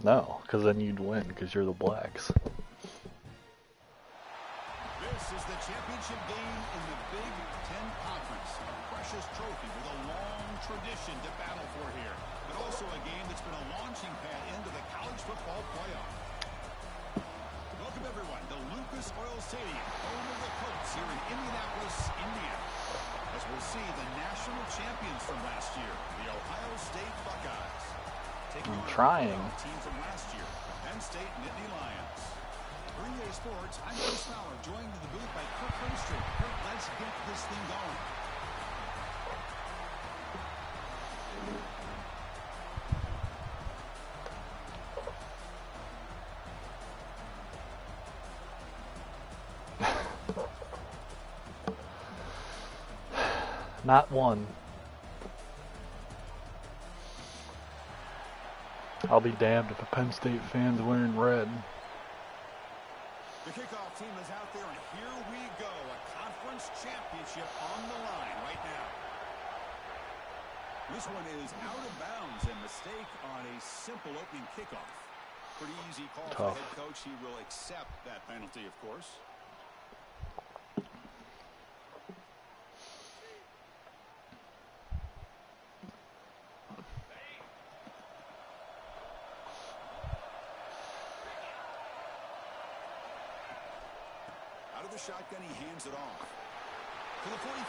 No, because then you'd win, because you're the Blacks. This is the championship game in the Big Ten Conference. A precious trophy with a long tradition to battle for here. But also a game that's been a launching pad into the college football playoff. Welcome, everyone, to Lucas Oil Stadium, home of the Colts here in Indianapolis, Indiana. As we'll see the national champions from last year, the Ohio State Buckeyes. I'm trying. Team from last year, Penn State Nittany Lions. For EA Sports, I'm Bruce Fowler, joined in the booth by Kirk Herbstreit. Kirk, let's get this thing going. Not one. I'll be damned if a Penn State fan's wearing red. The kickoff team is out there, and here we go. A conference championship on the line right now. This one is out of bounds, and mistake on a simple opening kickoff. Pretty easy call for the head coach. He will accept that penalty, of course. The shotgun, he hands it off to the 45.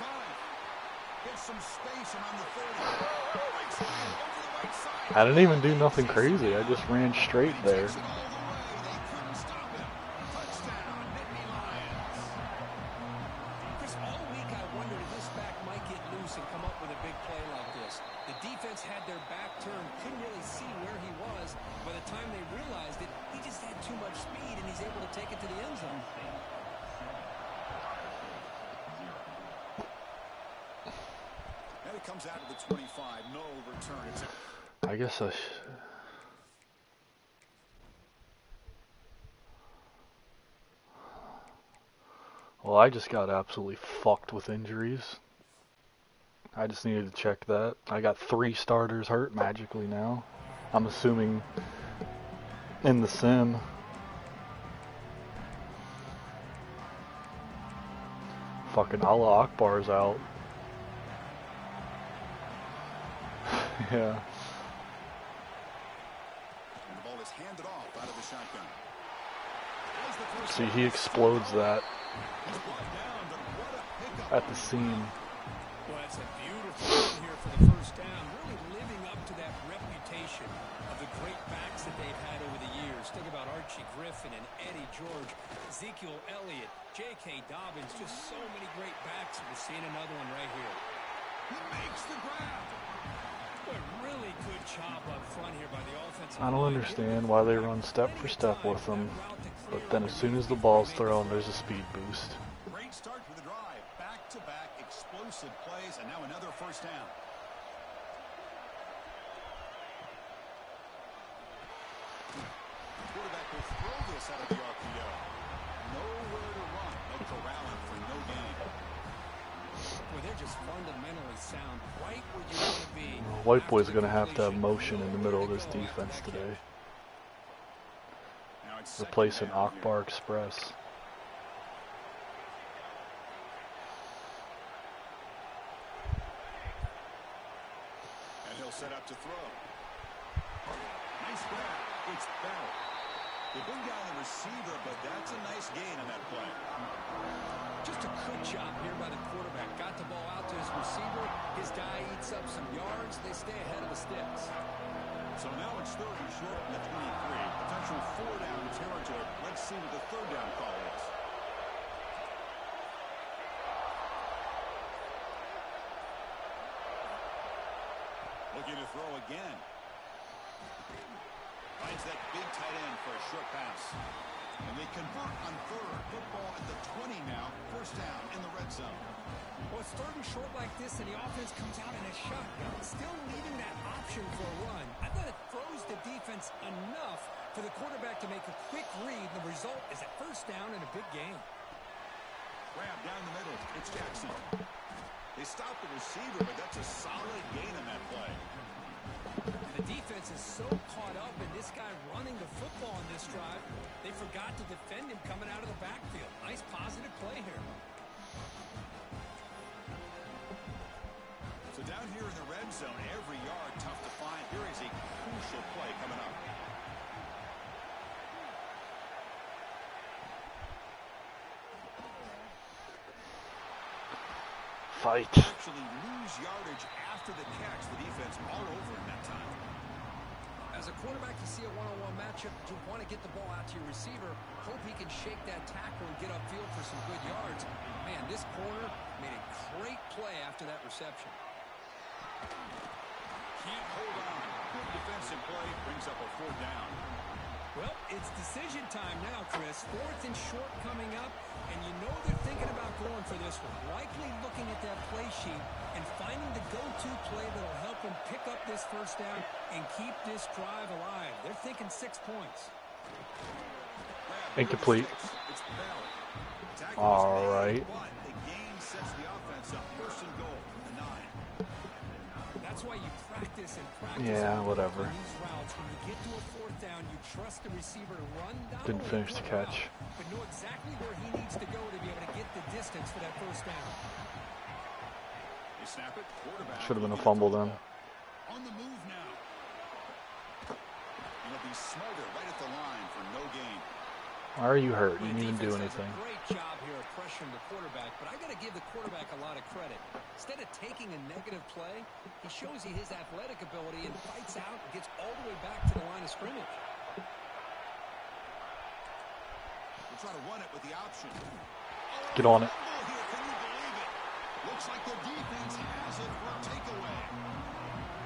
Gets some space around the 30. Right side, over the right side. I didn't even do nothing crazy. I just ran straight there. They couldn't stop him. Touchdown, Nittany Lions. Chris, all week I wondered if this back might get loose and come up with a big play like this. The defense had their back turned, couldn't really see where he was. By the time they realized it, he just had too much speed, and he's able to take it to the end zone. Comes out of the 25, no return. I guess well, I just got absolutely fucked with injuries. I just needed to check that. I got 3 starters hurt magically now. I'm assuming in the sim. Fucking Allah Akbar's out. Yeah. And the ball is handed off out of the shotgun. See, he explodes that at the seam. Well, that's a beautiful run here for the first down. Really living up to that reputation of the great backs that they've had over the years. Think about Archie Griffin and Eddie George, Ezekiel Elliott, J.K. Dobbins, just so many great backs. We're seeing another one right here. He makes the grab. Really good job up front here by the offensive I don't understand why they run step for step with them, but then as soon as the ball's thrown, there's a speed boost. Great start for the drive. Back-to-back explosive plays, and now another first down. The quarterback will throw this out of the RPO. Nowhere to run. No corralling for no gain. Well, they're just fundamentally sound, right where you want to be. White Boy's going to have motion in the middle of this defense today. Replacing Akbar Express. And he'll set up to throw. Nice grab. It's Bell. They bring down the receiver, but that's a nice gain on that play. Just a good job here by the quarterback. Got the ball out to his receiver. His guy eats up some yards. They stay ahead of the sticks. So now it's 3rd and short in the 23. Potential 4-down territory. Let's see what the 3rd down call is. Looking to throw again. Finds that big tight end for a short pass. And they convert on 3rd. Football at the 20 now. 1st down in the red zone. Well, it's 3rd and short like this, and the offense comes out in a shotgun, still leaving that option for a run. I thought it throws the defense enough for the quarterback to make a quick read. The result is a 1st down in a big game. Grab down the middle. It's Jackson. They stop the receiver, but that's a solid gain on that play. The defense is so caught up in this guy running the football on this drive, they forgot to defend him coming out of the backfield. Nice positive play here. So down here in the red zone, every yard tough to find. Here is a crucial play coming up. Fight. Actually lose yardage after the catch. The defense all over in that time. As a quarterback, you see a one-on-one matchup, you want to get the ball out to your receiver, hope he can shake that tackle and get upfield for some good yards. Man, this corner made a great play after that reception. Can't hold on. Good defensive play brings up a 4th down. Well, it's decision time now, Chris. 4th and short coming up, and you know they're thinking about going for this one. Likely looking at that play sheet and finding the go-to play that'll help them pick up this 1st down and keep this drive alive. They're thinking 6 points. Incomplete. All right. The game sets the offense up. 1st and goal. The 9. That's why you practice and practice. Yeah, whatever. These routes, when you get to a 4th down, you trust the receiver to run down. Didn't finish the catch. But know exactly where he needs to go to be able to get the distance for that 1st down. They snap it. Quarterback. Should have been a fumble then. On the move now. And he'll be smarter right at the line for no gain. Why are you hurt? You The didn't even do defense does anything. a great job here of pressuring the quarterback, but I got to give the quarterback a lot of credit. Instead of taking a negative play, he shows you his athletic ability and fights out and gets all the way back to the line of scrimmage. We'll try to run it with the option. Get on it. Here, can you believe it? Looks like the defense has it for a takeaway.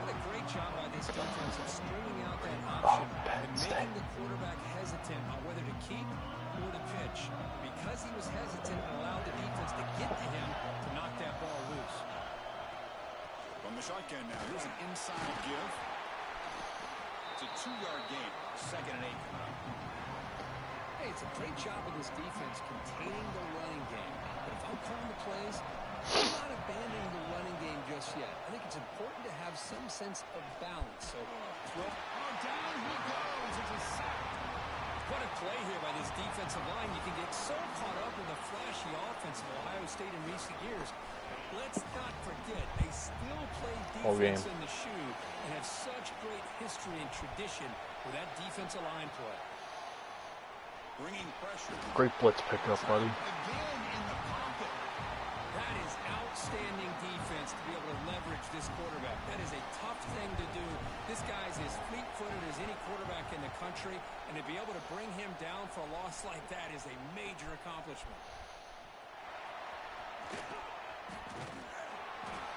What a great job by this defense of stringing out that option and making the quarterback hesitant on whether to keep or to pitch. Because he was hesitant, it allowed the defense to get to him to knock that ball loose. From the shotgun now, here's an inside give. It's a 2-yard gain. 2nd and 8 coming up. Hey, it's a great job of this defense containing the running game. But if I'm calling the plays, I'm not abandoning the running game just yet. I think it's important to have some sense of balance. So, throw. Oh, down he goes. It's a sack. What a play here by this defensive line. You can get so caught up in the flashy offense of Ohio State in recent years. Let's not forget, they still play defense in the shoe and have such great history and tradition with that defensive line play. Bringing pressure. Great blitz pickup, buddy. Again in the pocket. That is outstanding defense to be able to leverage this quarterback. That is a tough thing to do. This guy's as fleet-footed as any quarterback in the country, and to be able to bring him down for a loss like that is a major accomplishment.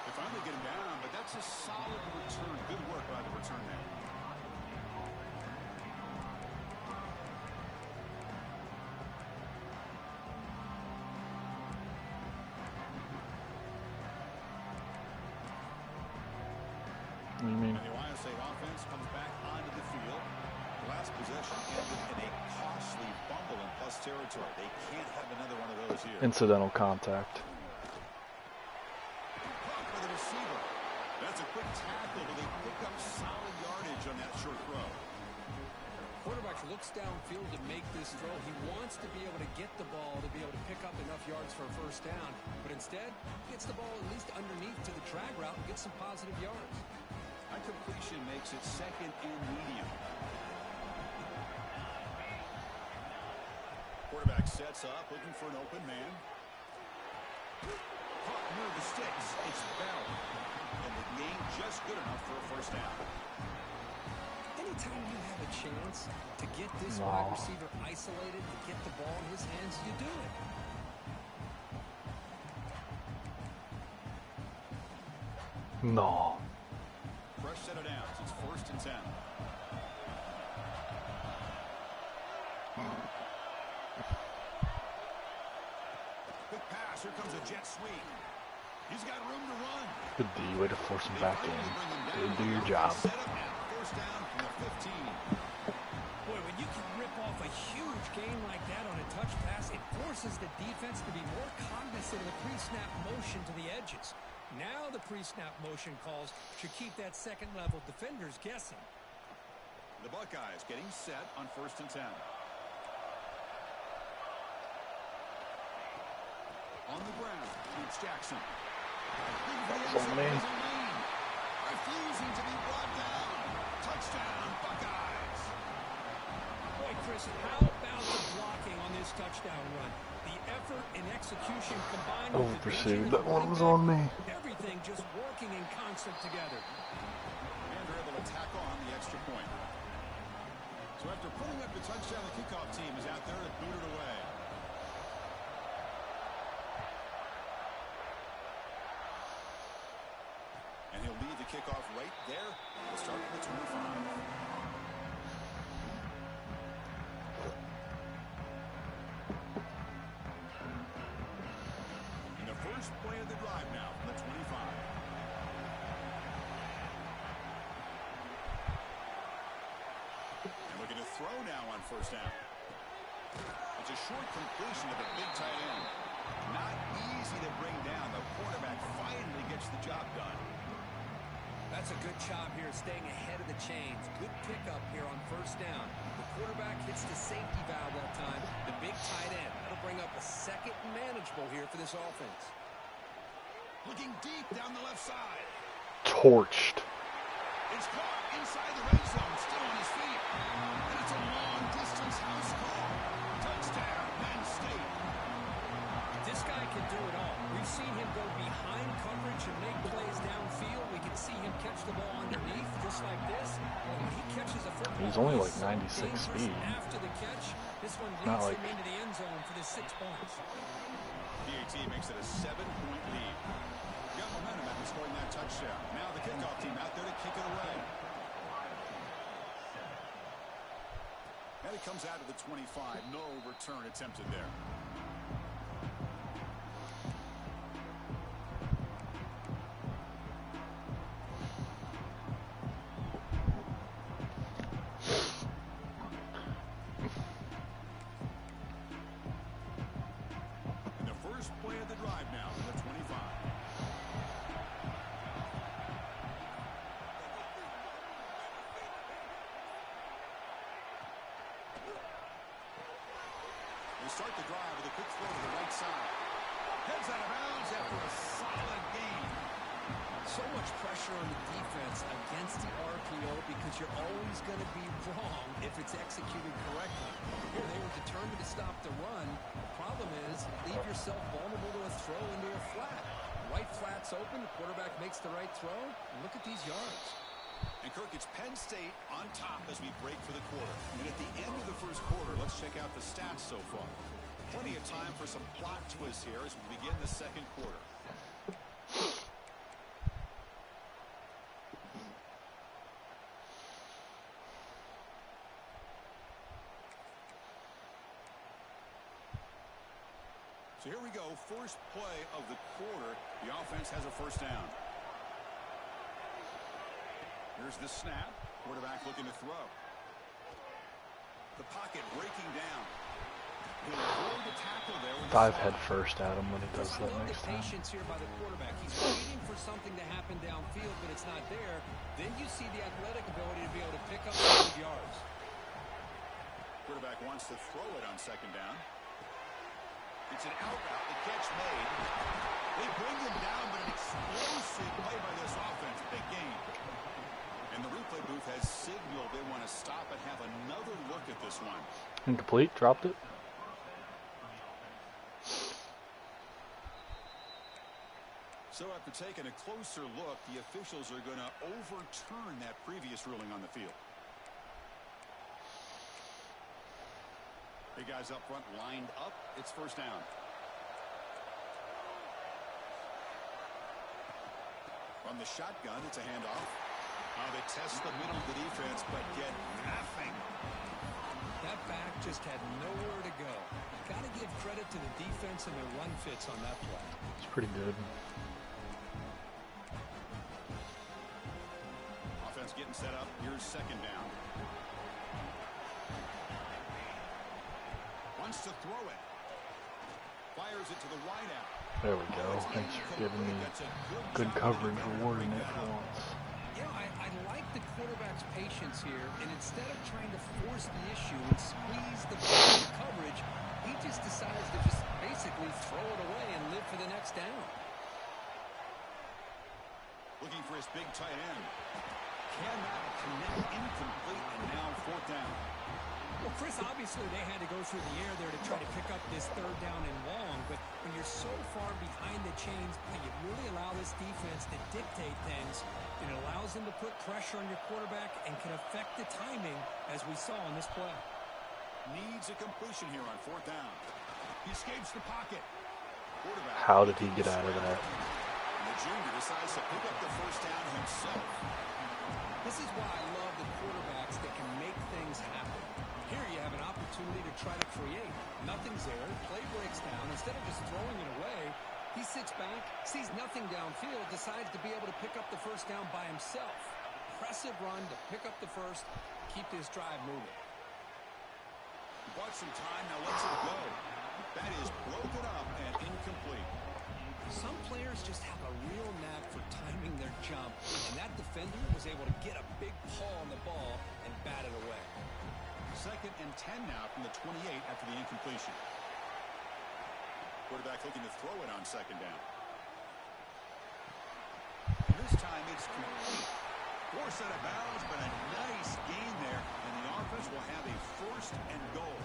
They finally get him down, but that's a solid return. Good work by the return man. What do you mean? And the Ohio State offense comes back onto the field. Last possession ended in a costly fumble in plus territory. They can't have another one of those here. Incidental contact. For the receiver. That's a quick tackle, but they pick up solid yardage on that short throw. Quarterback looks downfield to make this throw. He wants to be able to get the ball to be able to pick up enough yards for a 1st down, but instead gets the ball at least underneath to the drag route and gets some positive yards. High completion makes it 2nd and medium. Quarterback sets up, looking for an open man. Caught near the sticks. It's Bell. And the game just good enough for a 1st down. Anytime you have a chance to get this wide receiver isolated and get the ball in his hands, you do it. No. Fresh set of downs. It's 1st and 10. Quick pass. Here comes a jet sweep. He's got room to run. Good D. Way to force him back in. Dude, do your job. Set up at 1st down from the 15. Boy, when you can rip off a huge gain like that on a touch pass, it forces the defense to be more cognizant of the pre-snap motion to the edges. Now the pre-snap motion calls should keep that second-level defenders guessing. The Buckeyes getting set on 1st and 10. On the ground, it's Jackson. Refusing to be brought down. Touchdown, Buckeyes. Boy, Chris, how about the blocking on this touchdown run? The effort and execution combined with the vision of the That one was running on me. back, everything just working in concert together. And they're able to tack on the extra point. So after putting up the touchdown, the kickoff team is out there to boot it away. And he'll lead the kickoff right there. We'll start with the 25. And the first play of the drive now from the 25. And looking to throw now on 1st down. It's a short completion of the big tight end. Not easy to bring down. The quarterback finally gets the job done. That's a good job here, staying ahead of the chains. Good pickup here on 1st down. The quarterback hits the safety valve that time. The big tight end. That'll bring up a second and manageable here for this offense. Looking deep down the left side. Torched. It's caught inside the red zone, still on his feet. And it's a long-distance house call. Touchdown, Penn State. This guy can do it all. We've seen him go behind coverage and make plays downfield. We can see him catch the ball underneath, just like this. And when he catches a football, He's only like so 96 speed. After the catch, this one Not leads like- him into the end zone for the 6 points. PAT makes it a 7-point lead. Got momentum after scoring that touchdown. Now the kickoff team out there to kick it away. And it comes out of the 25. No return attempted there. And the first play of the drive now from the 25. We start the drive with a quick throw to the right side. Heads out of bounds after a solid gain. So much pressure on the defense against the RPO because you're always going to be wrong if it's executed correctly. Here, they were determined to stop the run. Problem is, leave yourself vulnerable to a throw into a flat. Right flat's open, the quarterback makes the right throw, and look at these yards. And Kirk, it's Penn State on top as we break for the quarter. And at the end of the first quarter, let's check out the stats so far. Plenty of time for some plot twists here as we begin the second quarter. So here we go, first play of the quarter. The offense has a 1st down. Here's the snap. Quarterback looking to throw. The pocket breaking down. He'll avoid the tackle there. Dive head first at him when he does I that love next the time. patience here by the quarterback. He's waiting for something to happen downfield, but it's not there. Then you see the athletic ability to be able to pick up some good yards. Quarterback wants to throw it on 2nd down. It's an out route. The catch made. They bring him down, but an explosive play by this offense. Big game. And the replay booth has signaled they want to stop and have another look at this one. Incomplete. Dropped it. So after taking a closer look, the officials are going to overturn that previous ruling on the field. Big guys up front lined up. It's 1st down. From the shotgun, it's a handoff. They test the middle of the defense, but get nothing. That back just had nowhere to go. Got to give credit to the defense and their run fits on that play. It's pretty good. Offense getting set up. Here's 2nd down. Wants to throw it. Fires it to the wide out. There we go. Thanks for giving me good coverage, rewarding it for once. You know, I like the quarterback's patience here, and instead of trying to force the issue and squeeze the coverage, he just decides to just basically throw it away and live for the next down. Looking for his big tight end. Cannot connect, incomplete, and now fourth down. Well, Chris, obviously they had to go through the air there to try to pick up this third down and long, but when you're so far behind the chains, you really allow this defense to dictate things. It allows them to put pressure on your quarterback and can affect the timing, as we saw in this play. Needs a completion here on fourth down. He escapes the pocket. Quarterback. How did he get out of that? And the junior decides to pick up the first down himself. This is why I love the quarterbacks that can make things happen. Here you have an opportunity to try to create. Nothing's there. Play breaks down. Instead of just throwing it away, he sits back, sees nothing downfield, decides to be able to pick up the first down by himself. Impressive run to pick up the first, keep this drive moving. Bought some time, now lets it go. That is broken up and incomplete. Some players just have a real knack for timing their jump, and that defender was able to get a big paw on the ball and bat it away. 2nd and 10 now from the 28 after the incompletion. Quarterback looking to throw it on second down. And this time it's complete. Forced out of bounds, but a nice gain there, and the offense will have a first and goal.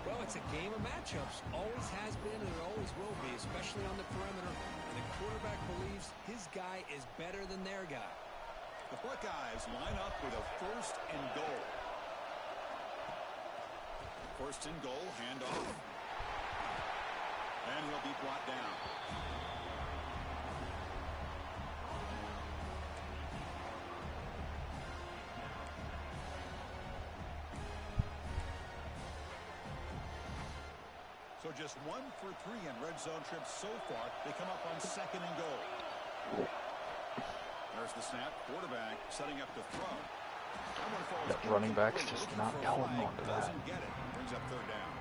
Well, it's a game of matchups. Always has been and it always will be, especially on the perimeter. And the quarterback believes his guy is better than their guy. The Buckeyes line up with a first and goal. First and goal, handoff. And he'll be brought down. So just 1 for 3 in red zone trips so far. They come up on second and goal. There's the snap. Quarterback setting up to throw. That running back's just not holding on to that. Doesn't get it. Brings up third down.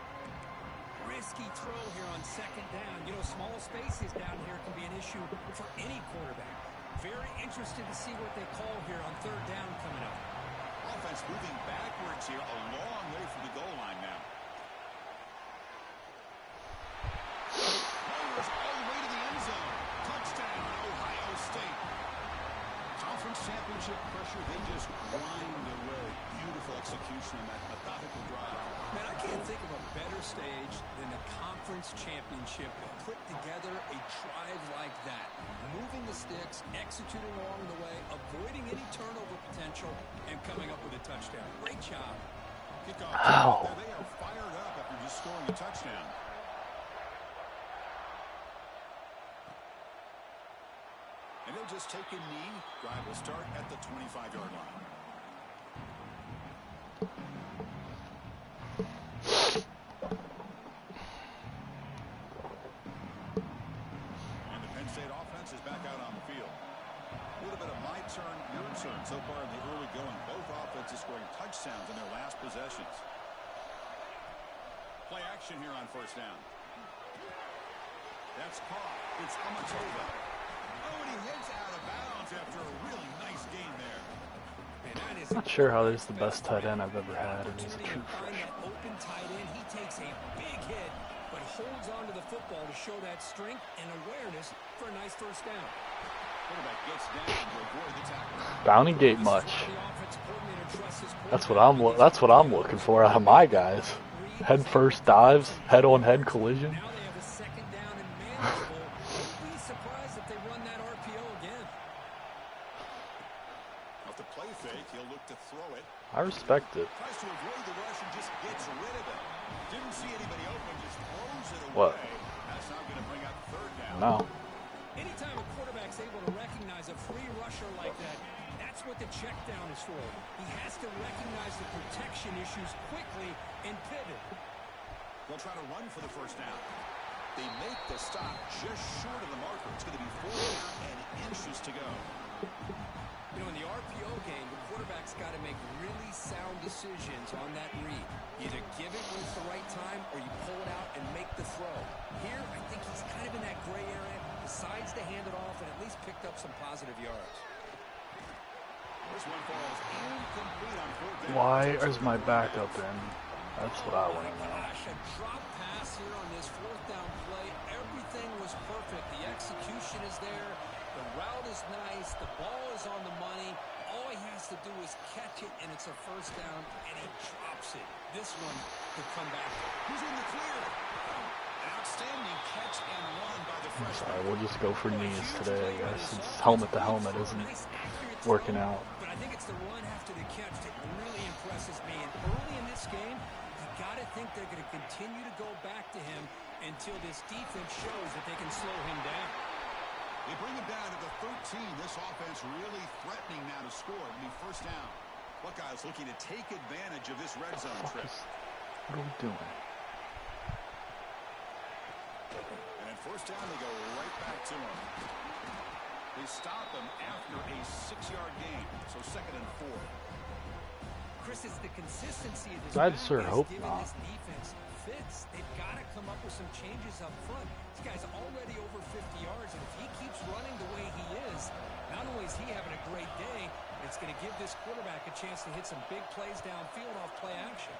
Risky throw here on second down. You know, small spaces down here can be an issue for any quarterback. Very interested to see what they call here on third down coming up. Offense moving backwards here, a long way from the goal line now. All the way to the end zone. Touchdown, Ohio State. Conference championship pressure, they just grind away. Beautiful execution on that methodical drive. Man, I can't think of a better stage than the conference championship to put together a drive like that. Moving the sticks, executing along the way, avoiding any turnover potential, and coming up with a touchdown. Great job. Kickoff. They are fired up after just scoring a touchdown. And they'll just take a knee. Drive will start at the 25-yard line. And the Penn State offense is back out on the field. A little bit of my turn, your turn so far in the early going. Both offenses scoring touchdowns in their last possessions. Play action here on first down. That's caught. It's Amatova. Oh, and he heads out of bounds after a really nice gain there. I'm not sure how there's the best tight end I've ever had, and he's a true freshman. Open tight end, he takes a big hit, but holds on to the football to show that strength and awareness for a nice first down. Quarterback gets down to avoid the tackle. Bounty Gate much. That's what I'm looking for out of my guys. Head first dives, head on head collision. Now they have a second down and manageable. Wouldn't be surprised if they run that RPO again. Off the play fake, he'll look to throw it. I respect it. Tries to avoid the rush and just gets rid of it. Didn't see anybody open, just throws it away. What? That's not going to bring up third down. No. Anytime a quarterback's able to recognize a free rusher like that, that's what the check down is for. He has to recognize the protection issues quickly and pivot. They'll try to run for the first down. They make the stop just short of the marker. It's going to be 4 down and inches to go. You know, in the RPO game, the quarterback's got to make really sound decisions on that read. Either give it when it's the right time or you pull it out and make the throw. Here, I think he's kind of in that gray area, decides to hand it off and at least picked up some positive yards. This one falls incomplete on 4th down. Why is my backup in? That's what I want to know. Gosh, a drop pass here on this 4th down play. Everything was perfect. The execution is there. The route is nice. The ball is on the money. All he has to do is catch it, and it's a 1st down, and he drops it. This one could come back. He's in the clear. An outstanding catch and run by the freshman. Sorry, we'll just go for knees today, I guess. It's helmet to helmet isn't working out. But I think it's the run after the catch that really impresses me. And early in this game, you got to think they're going to continue to go back to him until this defense shows that they can slow him down. They bring it down to the 13. This offense really threatening now to score. It'll be 1st down. Buckeyes looking to take advantage of this red zone trip. What are we doing? And at 1st down, they go right back to him. They stop him after a 6-yard gain. So 2nd and 4. Chris, it's the consistency of this I'd back sure that's hope giving not. this defense fits. They've got to come up with some changes up front. This guy's already over 50 yards, and if he keeps running the way he is, not only is he having a great day, it's going to give this quarterback a chance to hit some big plays downfield off play action.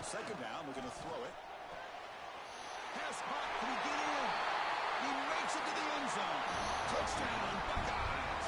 2nd down, we're going to throw it. Pass hot, can he get in? He makes it to the end zone. Touchdown, Buckeyes.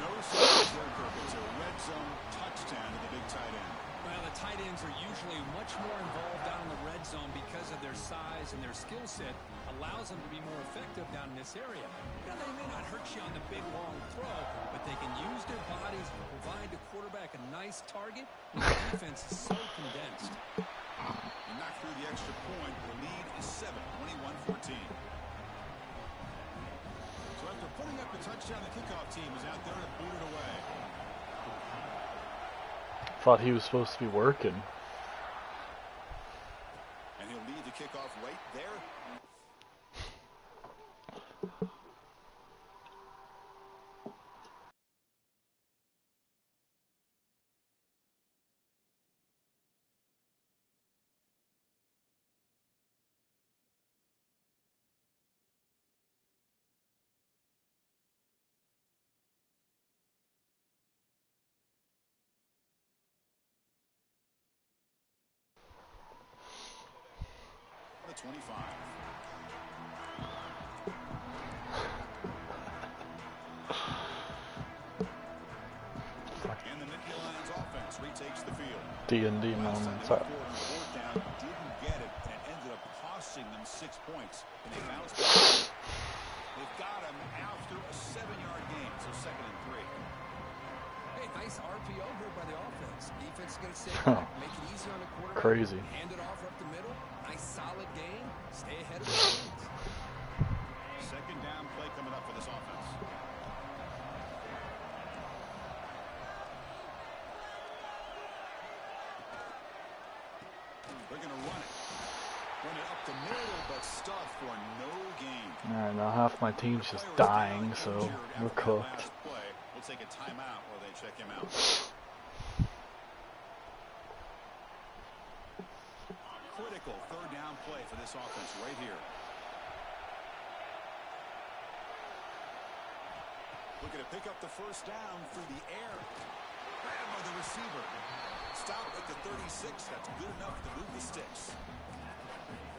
No surprise there, Kirk. It's a red zone touchdown to the big tight end. Well, the tight ends are usually much more involved down in the red zone because of their size and their skill set allows them to be more effective down in this area. Now, they may not hurt you on the big, long throw, but they can use their bodies to provide the quarterback a nice target when the defense is so condensed. And knock through the extra point. The lead is 7, 21-14. So after putting up the touchdown, the kickoff team is out there to boot it away. Thought he was supposed to be working. And he'll lead the kickoff right there. The 25. And the Nittany Lions offense retakes the field. D&D moments. Fourth down, didn't get it, and ended up costing them 6 points. And they bounced back. They've got him after a 7-yard gain, so 2nd and 3. Hey, nice RPO here by the offense. Defense is going to sit back, make it easy on the quarterback. Crazy. Hand it off up the middle. Nice solid gain. Stay ahead of the chains. 2nd down play coming up for this offense. They're going to run it. Run it up the middle, but stuffed for no gain. Alright, now half my team's just dying, so we're cooked. We'll take a timeout while they check him out. Critical 3rd down play for this offense right here. Looking to pick up the 1st down through the air. Grabbed by the receiver. Stop at the 36. That's good enough to move the sticks.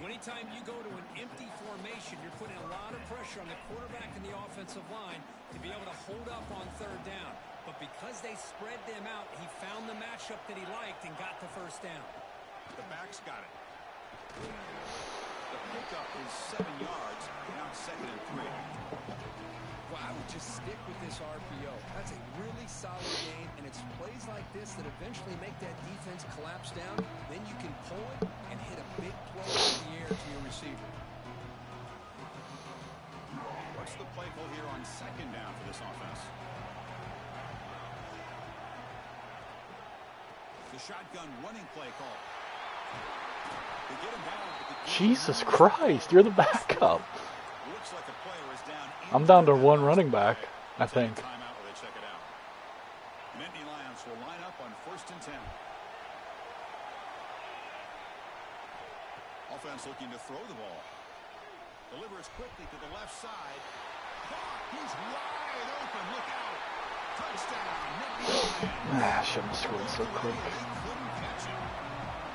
Anytime you go to an empty formation, you're putting a lot of pressure on the quarterback and the offensive line to be able to hold up on 3rd down. But because they spread them out, he found the matchup that he liked and got the 1st down. The back's got it. The pickup is 7 yards. Now it's 2nd and 3. Well, I would just stick with this RPO. That's a really solid game, and it's plays like this that eventually make that defense collapse down. Then you can pull it and hit a big play in the air to your receiver. What's the play call here on 2nd down for this offense? The shotgun running play call. They get him down, but Jesus Christ, you're the backup. looks like a player is down. I'm down to one running back, I think. Timeout while they check defense looking to throw the ball. Delivers quickly to the left side. Caught. He's wide open. Look out. Touchdown. Nittany Lions. I shouldn't have scored so quick. They couldn't catch him.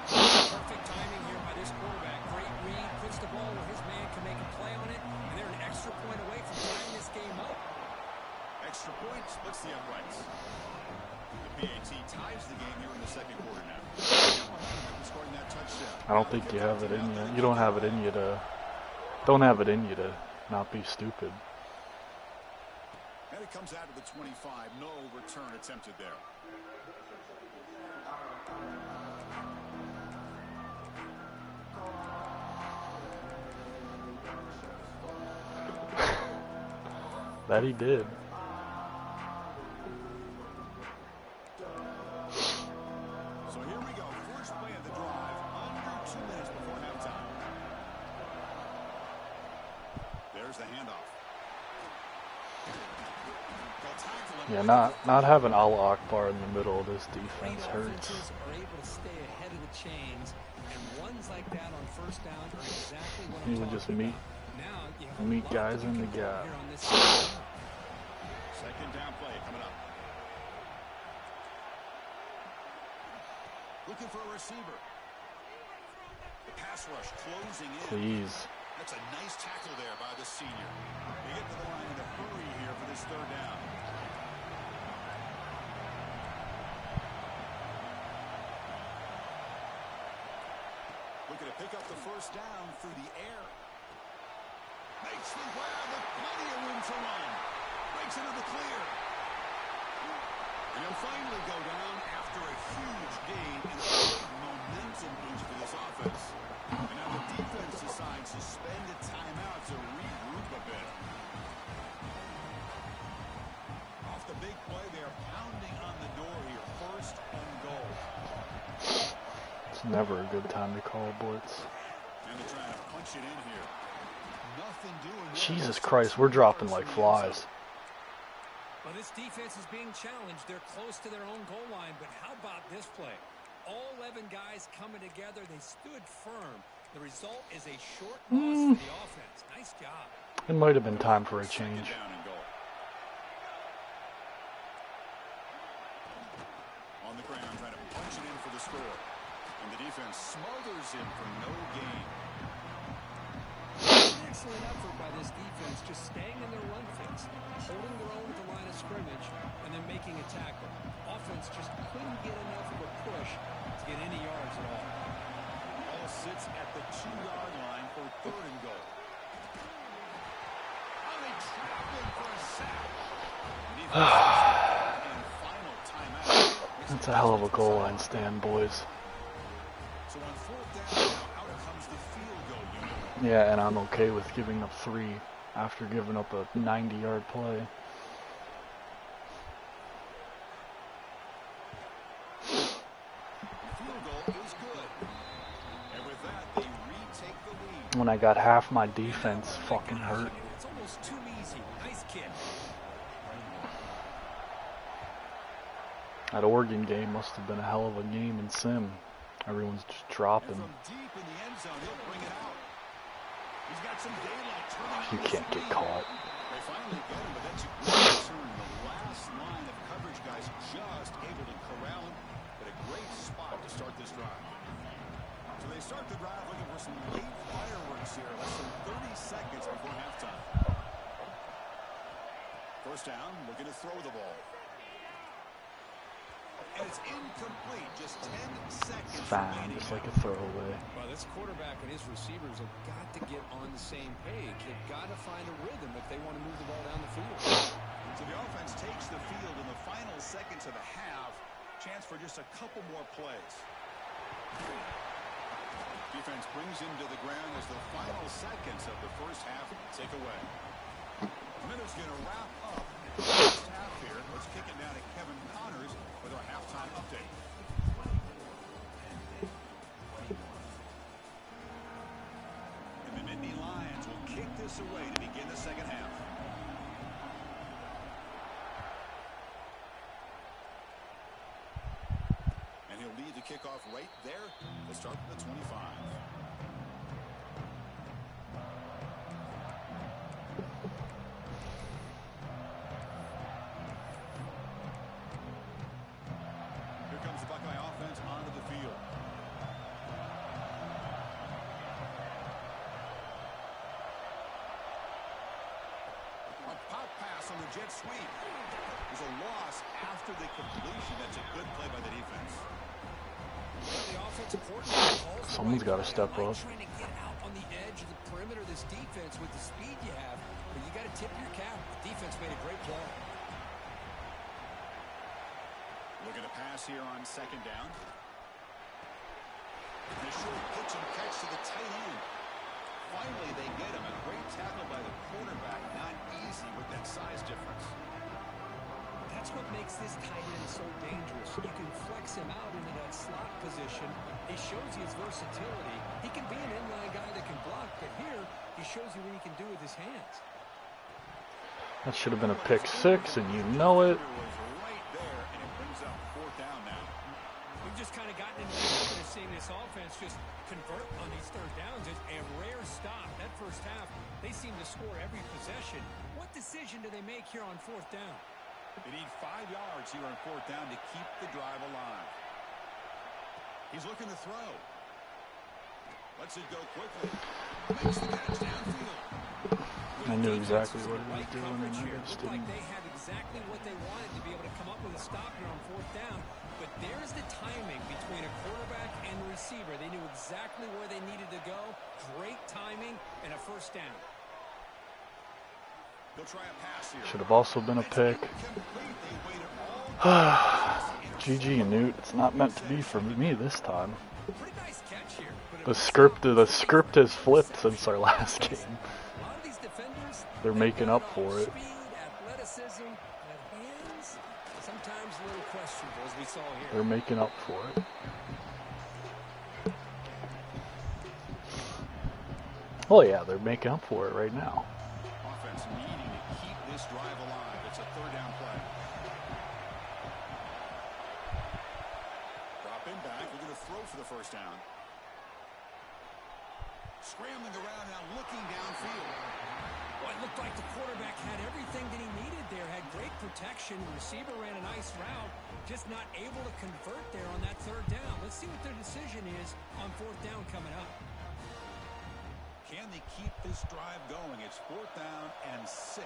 Perfect timing here by this quarterback. Great read. Puts the ball where his man can make a play on it. And they're an extra point away from tying this game up. Extra point splits the uprights. The PAT ties the game here in the second quarter now. Scoring that touchdown. I don't think you have it in you. You don't have it in you to... Don't have it in you to not be stupid. And it comes out of the 25. No return attempted there. That he did. So here we go. First play of the drive. Under 2 minutes before halftime. There's the handoff. Yeah, not having Allah Akbar in the middle of this defense hurts. Offenses are able to stay ahead of the chains, and runs like that on first down are exactly what You I'm would just talking meet about. Now you have a meet lot guys you in the can do gap. here on this side. Second down play coming up. Looking for a receiver. The pass rush closing in. Please. That's a nice tackle there by the senior. They get to the line in a hurry here for this third down. Looking to pick up the first down through the air. Makes the grab with plenty of room to run. Breaks into the clear. And he'll finally go down after a huge gain and a big momentum boost for this offense. And now the defense decides to spend a timeout to regroup a bit. Off the big play, they're pounding on the door here. First and goal. It's never a good time to call a blitz. And they're trying to punch it in here. Nothing doing. Jesus Christ, we're dropping like flies. Well, this defense is being challenged. They're close to their own goal line, but how about this play? All 11 guys coming together. They stood firm. The result is a short loss for the offense. Nice job. It might have been time for a change. Second down and goal. On the ground, trying to punch it in for the score. And the defense smothers him for no gain. Excellent effort by this defense, just staying in their run fix, holding their own at the line of scrimmage, and then making a tackle. Offense just couldn't get enough of a push to get any yards at all. Ball sits at the 2-yard line for third and goal. Oh, they trap him for a sack. And final timeout. That's a hell of a goal line stand, boys. So on fourth down, now out comes the field goal unit. Yeah, and I'm okay with giving up 3 after giving up a 90-yard play. Field goal is good. And with that, they retake the lead. When I got half my defense fucking hurt. It's almost too easy. Nice kick. That Oregon game must have been a hell of a game in sim. Everyone's just dropping. From deep in the end zone, he'll bring it out. He's got some daylight turning. You can't get caught. They finally get him, but that's a great turn. The last line of coverage guys just able to corral him. But a great spot to start this drive. So they start the drive looking for some late fireworks here. Less than 30 seconds before halftime. First down, looking to throw the ball. And it's incomplete. Just 10 seconds. It's fine, remaining. just like a throwaway. Well, this quarterback and his receivers have got to get on the same page. They've got to find a rhythm if they want to move the ball down the field. So the offense takes the field in the final seconds of the half. Chance for just a couple more plays. Defense brings him to the ground as the final seconds of the first half take away. Minute's going to wrap up the first half here. Let's kick it down to Kevin Connors with our halftime update. And the Nittany Lions will kick this away to begin the second half. And he'll lead the kickoff right there to start from the 25. pass on the jet sweep. There's a loss after the completion. That's a good play by the defense. The offensive coordinator calls the Someone's got to right step play. I up. like trying to get out on the edge of the perimeter of this defense with the speed you have, but you got to tip your cap. The defense made a great play. Looking to pass here on second down. The short pitch and catch to the tight end. Finally, they get him. A great tackle by the quarterback. Not easy with that size difference. That's what makes this tight end so dangerous. You can flex him out into that slot position. He shows you his versatility. He can be an inline guy that can block, but here he shows you what he can do with his hands. That should have been a pick six, and you know it. Right there, and it brings up fourth down now. We've just kind of gotten into the habit of seeing this offense just convert on these third downs. It's a rare stop. That first half, they seem to score every possession. What decision do they make here on fourth down? They need 5 yards here on fourth down to keep the drive alive. He's looking to throw. Lets it go quickly. Makes the catch downfield. I knew exactly what he was Right doing, and coverage I here. just Looked like didn't. they had exactly what they wanted to be able to come up with a stop here on fourth down. But there's the timing between a quarterback and the receiver. They knew exactly where they needed to go. Great timing and a first down. They'll try a pass here. Should have also been a pick. GG and Newt. It's not meant to be for me this time. Pretty nice catch here. But it The was script has flipped since our last game. a lot of these defenders, They're making up for it. Speed, athleticism, and hands, sometimes a little questionable, as we saw here. They're making up for it. Oh yeah, they're making up for it right now. Offense needing to keep this drive alive. It's a third down play. Drop in back. We're going to throw for the first down. Scrambling around now, looking downfield. Well, it looked like the quarterback had everything that he needed there. Had great protection. The receiver ran a nice route. Just not able to convert there on that third down. Let's see what their decision is on fourth down coming up. Can they keep this drive going? It's fourth down and 6.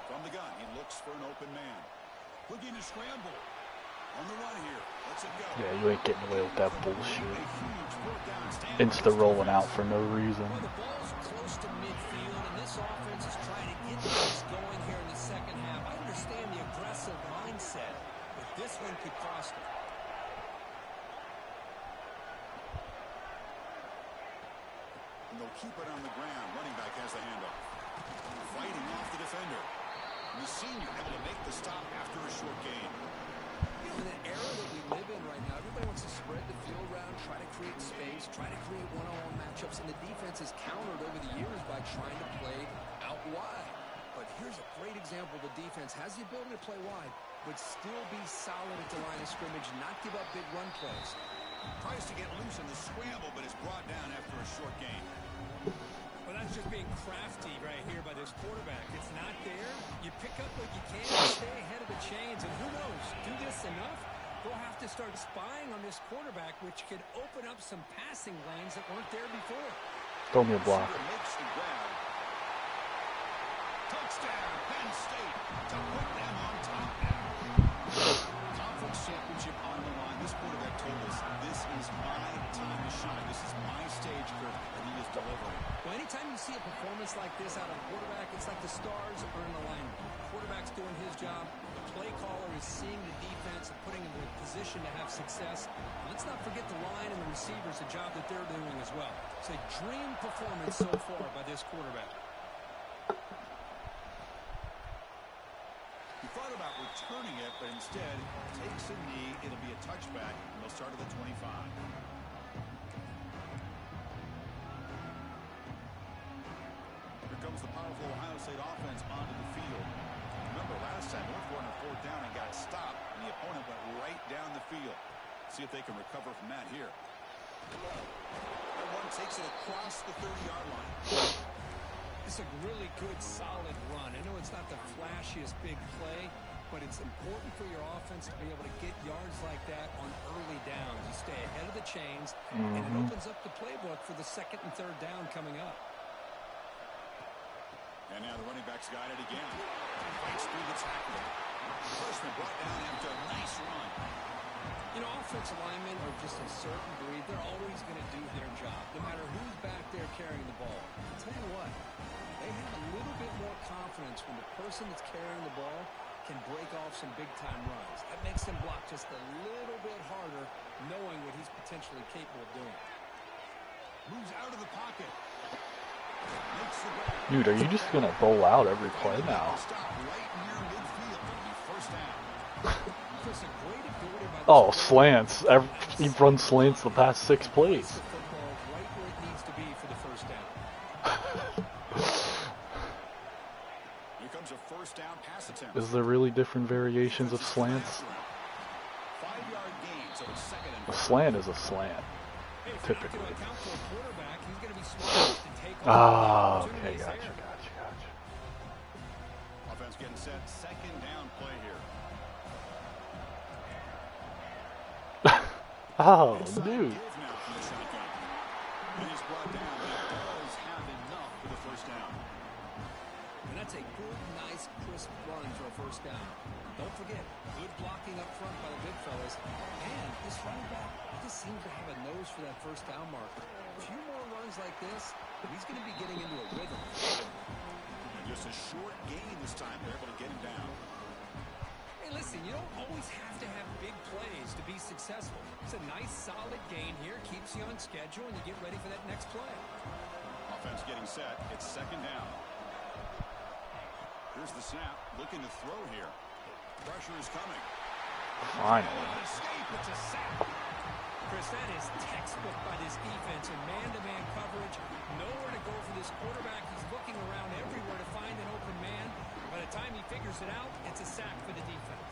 From the gun, he looks for an open man. Looking to scramble. On the run here. Let's it go. Yeah, you ain't getting away with that bullshit. Insta rolling out for no reason. Well, the ball's close to midfield, and this offense is trying to get things going here in the second half. I understand the aggressive mindset, but this one could cost them. And they'll keep it on the ground. Running back has the handoff. Fighting off the defender. And the senior able to make the stop after a short gain. You know, in the era that we live in right now, everybody wants to spread the field around, try to create space, try to create one-on-one matchups, and the defense has countered over the years by trying to play out wide. But here's a great example. The defense has the ability to play wide, but still be solid at the line of scrimmage, not give up big run plays. Tries to get loose in the scramble, but is brought down after a short gain. Well, that's just being crafty right here by this quarterback. It's not there. You pick up what you can, stay ahead of the chains, and who knows, do this enough, they'll have to start spying on this quarterback, which could open up some passing lanes that weren't there before. Throw me a block. Makes the grab. Touchdown, Penn State, to put them on top now. Conference championship on the line. This quarterback told us, this is my time to shine. This is my stage, Kirk, and he is delivering. Well, anytime you see a performance like this out of a quarterback, it's like the stars are in alignment. The quarterback's doing his job. The play caller is seeing the defense and putting them in a position to have success. Let's not forget the line and the receivers, the job that they're doing as well. It's a dream performance so far by this quarterback. He thought about returning it, but instead takes a knee. It'll be a touchback, and they'll start at the 25. Here comes the powerful Ohio State offense onto the field. Remember last time, North going on fourth down and got stopped, and the opponent went right down the field. See if they can recover from that here. That one takes it across the 30-yard line. It's a really good, solid run. I know it's not the flashiest big play, but it's important for your offense to be able to get yards like that on early downs. You stay ahead of the chains, and it opens up the playbook for the second and third down coming up. And now the running back's got it again. Fights through the tackle. Freshman brought down after a nice run. You know, offensive linemen are just a certain breed. They're always going to do their job, no matter who's back there carrying the ball. I'll tell you what, they have a little bit more confidence when the person that's carrying the ball can break off some big-time runs. That makes them block just a little bit harder, knowing what he's potentially capable of doing. Moves out of the pocket. Dude, are you just going to roll out every play now? Oh, slants. He run slants the past 6 plays. Is there really different variations of slants? A slant is a slant, typically. Ah, okay, gotcha. Offense getting set, second down play here. Oh, dude. He's brought down. He does have enough for the first down. And that's a good, nice, crisp run for a first down. Don't forget, good blocking up front by the big fellas. And this running back just seems to have a nose for that first down marker. A few more runs like this, he's going to be getting into a rhythm. And just a short gain this time. They're able to get him down. Hey, listen, you don't always have to have big plays to be successful. It's a nice, solid gain here. Keeps you on schedule, and you get ready for that next play. Offense getting set. It's second down. Here's the snap. Looking to throw here. Pressure is coming. Finally. It's a sack. Chris, that is textbook by this defense in man-to-man coverage. Nowhere to go for this quarterback. He's looking around everywhere to find an open man. By the time he figures it out, it's a sack for the defense.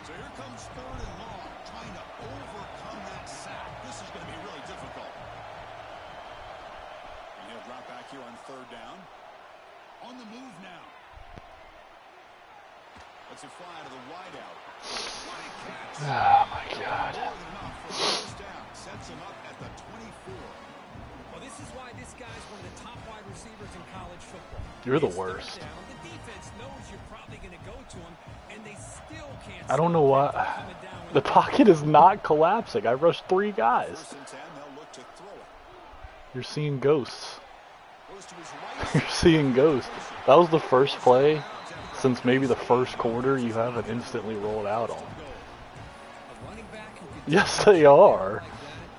So here comes third and long, trying to overcome that sack. This is going to be really difficult. And he'll drop back here on third down. On the move now. Let's it fly to the wideout. What a catch. Oh, my God. More than enough for the first down. Sets him up at the 24. Well, this is why this guy's one of the top wide receivers in college football. You're the worst. Down, the defense knows you're probably going to go to him, and they still can't. I don't know why. The pocket is not collapsing. I rushed 3 guys. First and 10, they'll look to throw it. You're seeing ghosts. Goes to his right. You're seeing ghosts. That was the first play since maybe the first quarter you haven't instantly rolled out on. Yes, they are.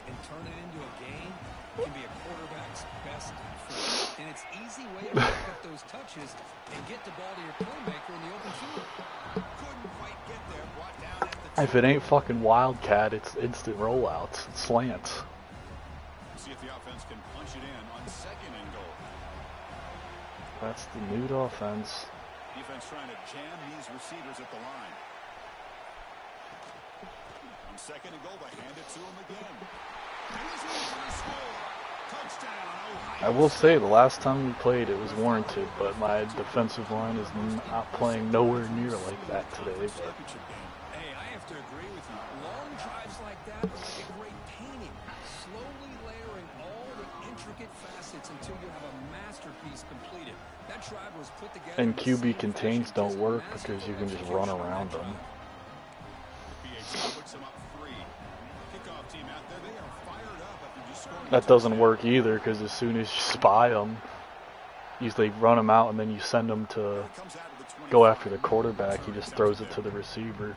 And turn it into a game can be a quarterback's best friend. And it's easy way to pick up those touches and get the ball to your playmaker in the open field. Couldn't quite get there. Brought down at the If it ain't fucking Wildcat, it's instant rollouts. It's slants. See if the offense can punch it in on second and goal. That's the nude offense. Defense trying to jam these receivers at the line. On second and goal, they hand it to him again. And he's in for the score. Touchdown, Ohio I will State. say the last time we played it was warranted, but my defensive line is not playing nowhere near like that today. But Championship game. Hey, I have to agree with you. Long drives like that are like a great painting. Slowly layering all the intricate facets until you have a masterpiece completed. That drive was put together. and QB contains don't work because you can just run around them. PAT puts them up 3. Kickoff team out there, they are fired up after just scoring. That doesn't work either because as soon as you spy them, they run them out and then you send them to Comes out of the 20. go after the quarterback. He just throws it to the receiver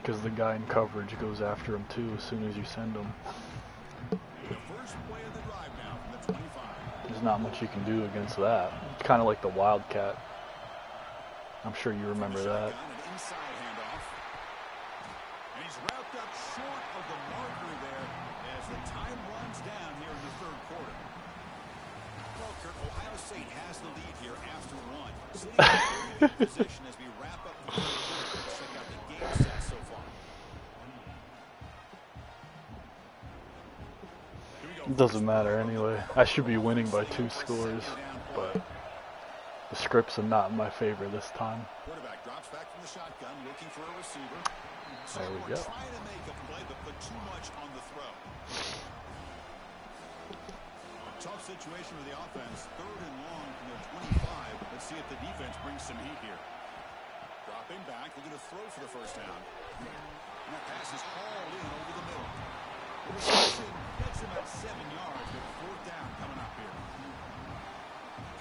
because the guy in coverage goes after him too as soon as you send him. The first play of the drive now from the 25. There's not much you can do against that. It's kind of like the Wildcat. I'm sure you remember that. Shotgun, an inside handoff. And he's wrapped up short of the marker there as the time runs down here in the third quarter. Well, Kurt, Ohio State has the lead here after 1. Sitting in a very good position as we wrap up the third quarter. Let's check out the game set so far. Here we go. It doesn't matter anyway. I should be winning by 2 scores, but the scripts are not in my favor this time. Quarterback drops back from the shotgun, looking for a receiver. So There we we're go. trying to make a play, but put too much on the throw. Tough situation with the offense. 3rd and long from their 25. Let's see if the defense brings some heat here. Dropping back, looking to throw for the first down. And that pass is hauled in over the middle. The reception gets him at 7 yards, but 4th down coming up here.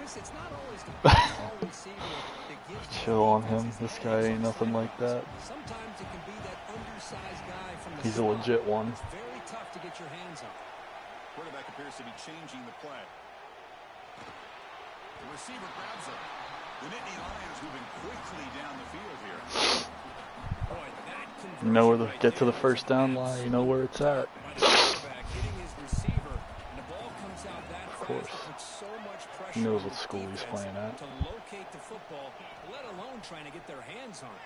Chris, it's not always the tall receiver that gives Chill on him. This guy ain't nothing like that. Sometimes it can be that undersized guy from the He's a legit one. It's very tough to get your hands on. Quarterback appears to be changing the play. The receiver grabs him. The Nittany Lions moving quickly down the field here. Boy, that You know where to conversion get to the right first there down line. You know where it's at. by the quarterback hitting his receiver, and the ball comes out that fast. course. It puts so much pressure He knows on what the school he's defense playing at. to locate the football, let alone trying to get their hands on it.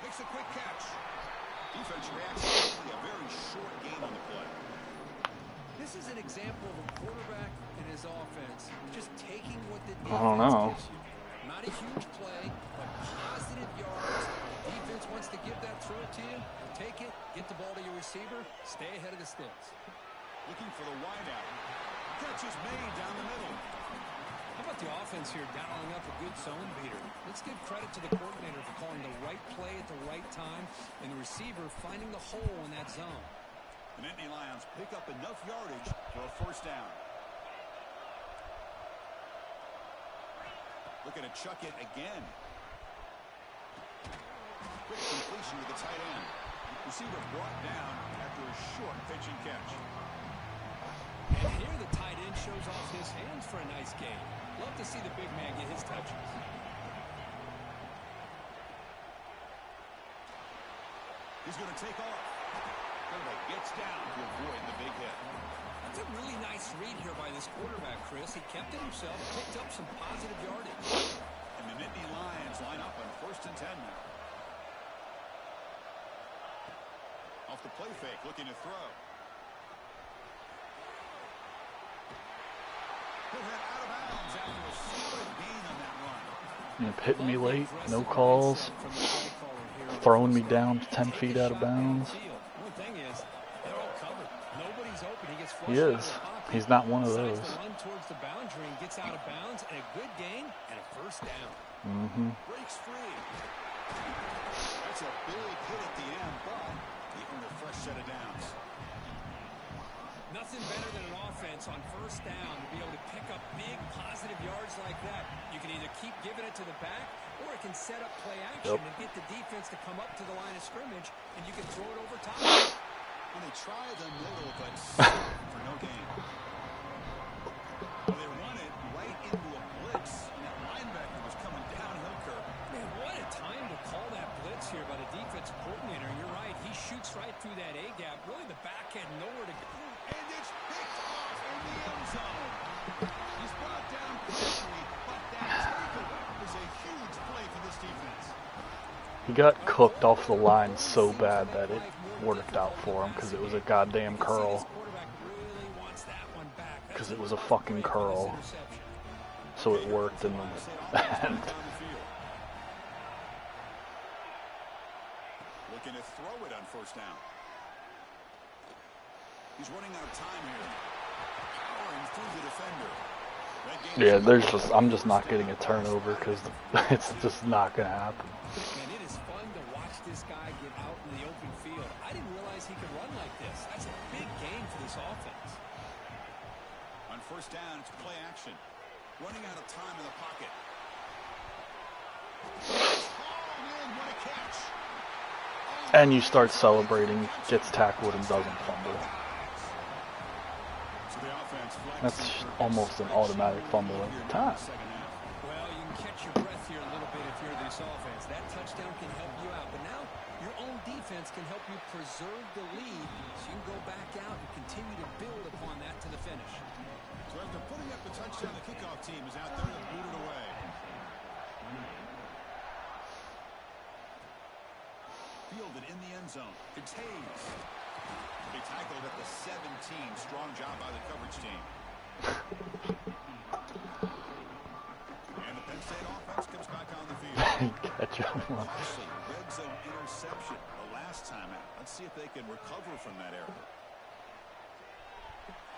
Makes a quick catch. Defense reacts quickly. A very short gain on the play. This is an example of a quarterback and his offense just taking what the defense I don't know. gives you. Not a huge play, but positive yards. The defense wants to give that throw to you. Take it, get the ball to your receiver, stay ahead of the sticks. Looking for the wideout. Catch is made down the middle. How about the offense here dialing up a good zone beater? Let's give credit to the coordinator for calling the right play at the right time and the receiver finding the hole in that zone. The Nittany Lions pick up enough yardage for a 1st down. Looking to chuck it again. Quick completion with the tight end. Receiver brought down after a short pitch and catch. And here the tight end shows off his hands for a nice gain. Love to see the big man get his touches. He's going to take off. Quarterback gets down to avoid the big hit. That's a really nice read here by this quarterback, Chris. He kept it himself, picked up some positive yardage. And the Nittany Lions line up on 1st and 10 now. Off the play fake, looking to throw. He'll head out of bounds after a solid gain on that run. Hitting me late, no calls, throwing me down 10 feet out of bounds. One thing is, they're all covered. Nobody's open. He gets flushed He out is. of the pocket. He's not one of Decides those. to run towards the boundary and gets out of bounds, and a good gain and a 1st down. Breaks free. That's a big hit at the end, but he earned a fresh set of downs. Nothing better than an offense on 1st down to be able to pick up big positive yards like that. You can either keep giving it to the back, or it can set up play action and get the defense to come up to the line of scrimmage, and you can throw it over top. And they try the middle, but for no gain. Well, they run it right into a blitz, and that linebacker was coming downhill curve. Man, what a time to call that blitz here by the defensive coordinator. You're right. He shoots right through that A-gap. Really, the back had nowhere to go. And it's picked off in the end zone. He's brought down quickly, but that takeaway is a huge play for this defense. He got cooked off the line so bad that it worked out for him because it was a goddamn curl. Because it was a fucking curl. So it worked in the end. Looking to throw it on 1st down. He's running out of time here. Powering through the defender. Yeah, I'm just not getting a turnover because it's just not going to happen. And it is fun to watch this guy get out in the open field. I didn't realize he could run like this. That's a big gain for this offense. On 1st down, it's play action. Running out of time in the pocket. What a catch. And you start celebrating, gets tackled and doesn't fumble. That's almost an automatic fumble every time. Well, you can catch your breath here a little bit if you're this offense. That touchdown can help you out. But now your own defense can help you preserve the lead so you can go back out and continue to build upon that to the finish. So after putting up the touchdown, the kickoff team is out there to boot it away. Fielded in the end zone. It's Hayes. They tackled at the 17. Strong job by the coverage team. And the Penn State offense comes back on the field. Catch up. Costly red zone interception the last time out. Let's see if they can recover from that error.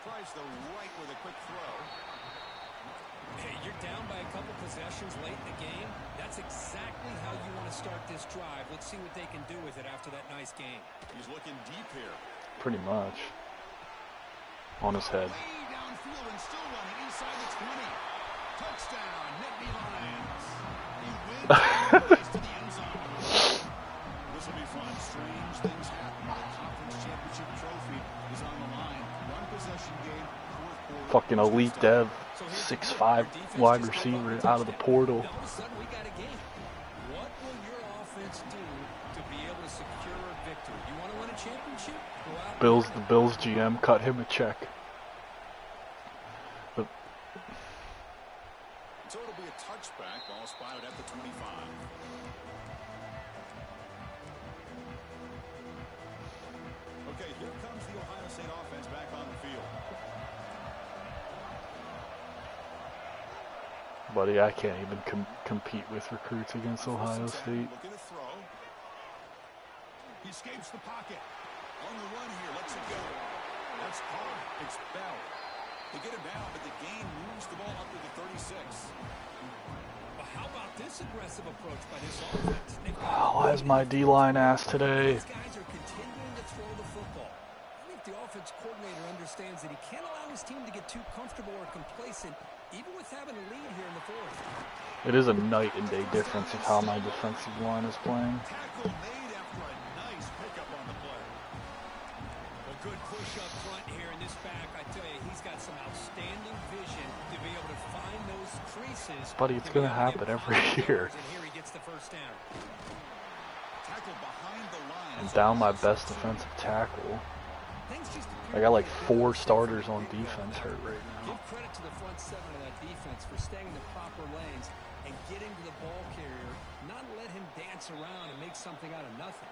Tries the right with a quick throw. Hey, you're down by a couple possessions late in the game. That's exactly how you want to start this drive. Let's see what they can do with it after that nice game. He's looking deep here. Pretty much. On his head. Way downfield and still running inside the 20. Touchdown, Nittany Lions. He wins and gets to the end zone. This will be fun. Strange things happen. The conference championship trophy is on the line. One possession game. Fucking elite dev. 6'5" wide receiver out of the portal. All of a sudden, we got a game. What will your offense do to be able to secure a victory? You want to win a championship? Go out. The Bills GM cut him a check. But So it'll be a touchback. Ball spotted at the 25. Okay, here comes the Ohio State offense back on the field. buddy, I can't even compete with recruits against Ohio State. Looking to throw. He escapes the pocket. On the run here, lets it go. That's caught. It's Bell. They get him down, but the gain moves the ball up to the 36. Well, how about this aggressive approach by this offense? Why is my D-line ass today? These guys are continuing to throw the football. I think the offense coordinator understands that he can't allow his team to get too comfortable or complacent, even with having a lead here in the fourth. It is a night and day difference of how my defensive line is playing. Tackle made after a nice pickup on the play. Well, good push up front here in this back. I tell you, he's got some outstanding vision to be able to find those creases. Buddy, it's going to happen every year. And here he gets the first down. Tackle behind the line. I'm down my best defensive tackle. I got like 4 starters on defense hurt right now. Give credit to the front 7 of that defense for staying in the proper lanes and getting to the ball carrier, not let him dance around and make something out of nothing.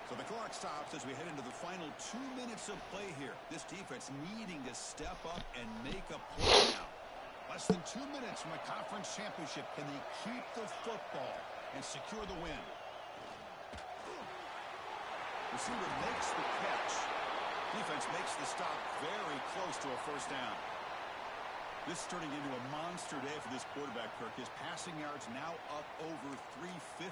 So the clock stops as we head into the final 2 minutes of play here. This defense needing to step up and make a play now. Less than 2 minutes from a conference championship. Can they keep the football and secure the win? Receiver makes the catch. Defense makes the stop very close to a first down. This is turning into a monster day for this quarterback, Kirk. His passing yards now up over 350.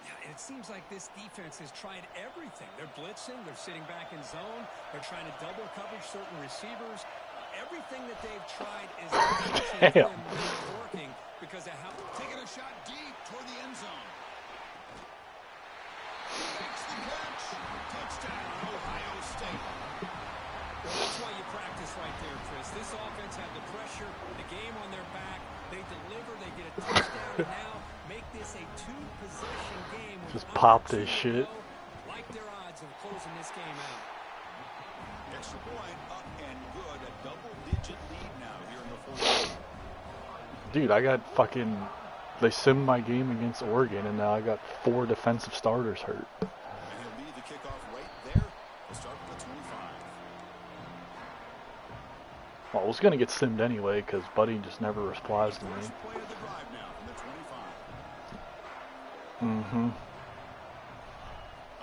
Yeah, and it seems like this defense has tried everything. They're blitzing, they're sitting back in zone, they're trying to double coverage certain receivers. Everything that they've tried is working because of how... Taking a shot deep toward the end zone. Makes the catch. Touchdown, Ohio State. Well, that's why you practice right there, Chris. This offense had the pressure, the game on their back. They deliver, they get a touchdown, and now make this a 2-possession game. Just popped his shit. Like their odds of closing this game out. Extra point up and good. A double-digit lead now here in the fourth. Dude, I got fucking... They simmed my game against Oregon, and now I got 4 defensive starters hurt. And he'll lead the kickoff right there. We'll start with the 25. Well, I was going to get simmed anyway, because Buddy just never replies to me. First play of the drive now from the 25. Mm-hmm.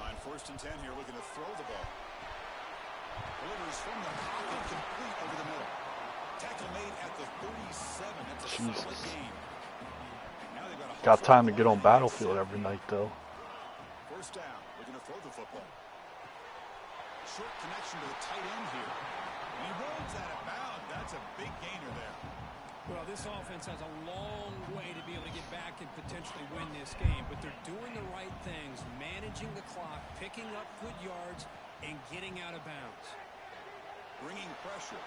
On 1st and 10 here, looking to throw the ball. Delivers from the pocket, complete over the middle. Tackle made at the 37. That's a solid game. Now they've Got time to get on Battlefield every night, though. First down, looking to throw the football. Short connection to the tight end here. And he rolls that about. That's a big gainer there. Well, this offense has a long way to be able to get back and potentially win this game, but they're doing the right things, managing the clock, picking up good yards, and getting out of bounds. Bringing pressure.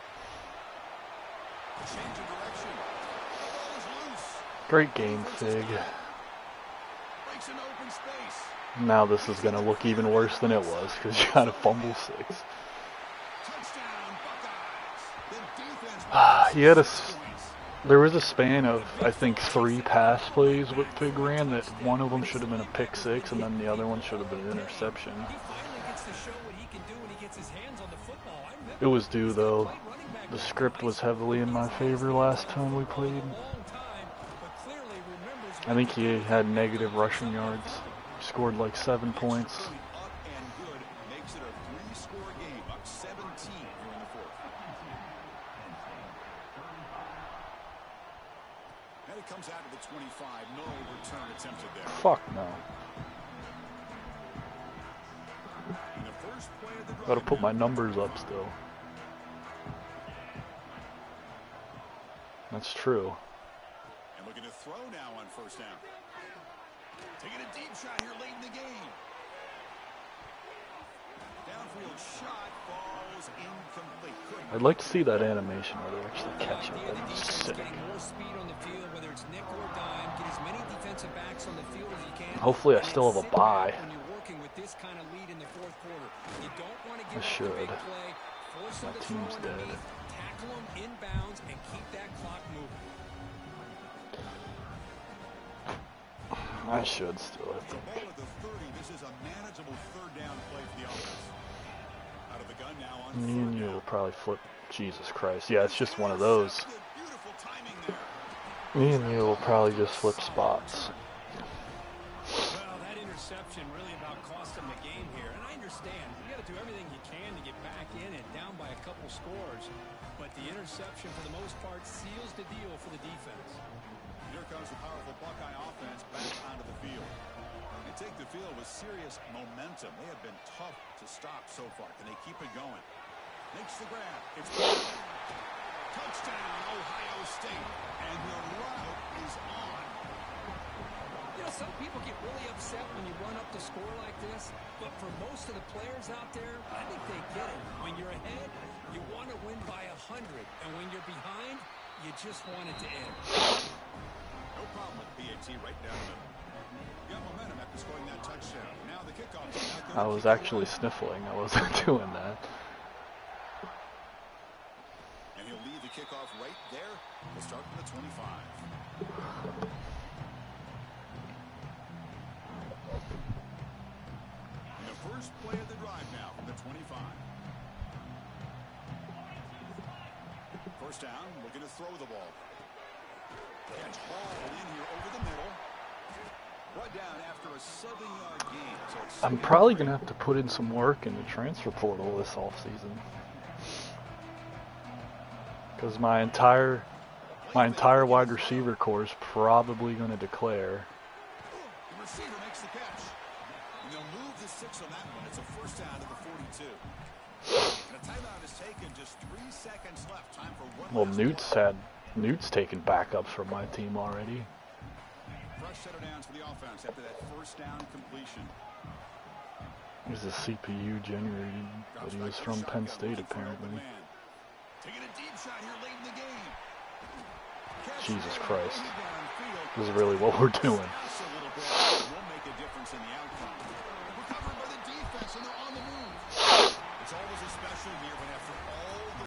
Change of direction. The ball is loose. Great game, Fig. Breaks into open space. Now this is going to look even worse than it was, because you got a fumble 6. Touchdown, Buckeyes. The defense He had there was a span of, I think, 3 pass plays with Fig ran that one of them should have been a pick 6, and then the other one should have been an interception. He finally gets to show what he can do when he gets his hands on the football. I remember It was due, though. The script was heavily in my favor last time we played. I think he had negative rushing yards. Scored like 7 points. up and good. Makes it a 3-score game. Up 17 here in the fourth. it comes out to the 25. No return attempted there. Fuck no. And the first play of the drive Gotta put my now. numbers up still. That's true. And looking to throw now on first down. Taking a deep shot here late in the game. Downfield shot falls incomplete. I'd like to see that animation where they actually catch it. The That'd be defense sick. getting more speed on the field, whether it's nickel or dime, get as many defensive backs on the field as you can. Hopefully I and still then have a sit back bye. when you're working with this kind of lead in the fourth quarter. You don't want to I give up the should. big play, force My them to team's throw dead. underneath, tackle them inbounds, and keep that clock moving. I should still. I The think. ball at the 30. This is a manageable third down play for the offense. Out of the gun now on Me and third you down. will probably flip. Jesus Christ. Yeah, it's just one of those. Intercepted. Beautiful timing there. Me and you will probably just flip spots. Well, that interception really about cost them the game here. And I understand. You got to do everything you can to get back in and down by a couple scores. But the interception, for the most part, seals the deal for the defense. Here comes the powerful Buckeye offense back onto the field. They take the field with serious momentum. They have been tough to stop so far. Can they keep it going? Makes the grab. It's touchdown, Ohio State. And the route is on. You know, some people get really upset when you run up the score like this, but for most of the players out there, I think they get it. When you're ahead, you want to win by 100, and when you're behind, you just want it to end. No problem with PAT right down the middle. You got momentum after scoring that touchdown. Now the kickoff. I was actually sniffling. I wasn't doing that. And he'll leave the kickoff right there. We'll start from the 25. And the first play of the drive now from the 25. First down, looking to throw the ball. Catch Hall in here over the middle. Brought down after a 7-yard gain. So it's I'm probably going to have to put in some work in the transfer portal this offseason. Because my entire wide receiver core is probably going to declare. the receiver makes the catch. And they'll move the 6 on that one. It's a first down to the 42. And a timeout is taken. Just 3 seconds left. Time for one Well, last Newt's taken backups from my team already. fresh set of downs for the offense after that first down completion. He's a CPU generated, but he was from Penn State apparently. Taking a deep shot here late in the game. Catch Jesus there, Christ. downfield. This is really what we're doing. Pass a little bit. Won't make a difference in the outcome. Recovered by the defense, and they're on the move. It's always a special year when after all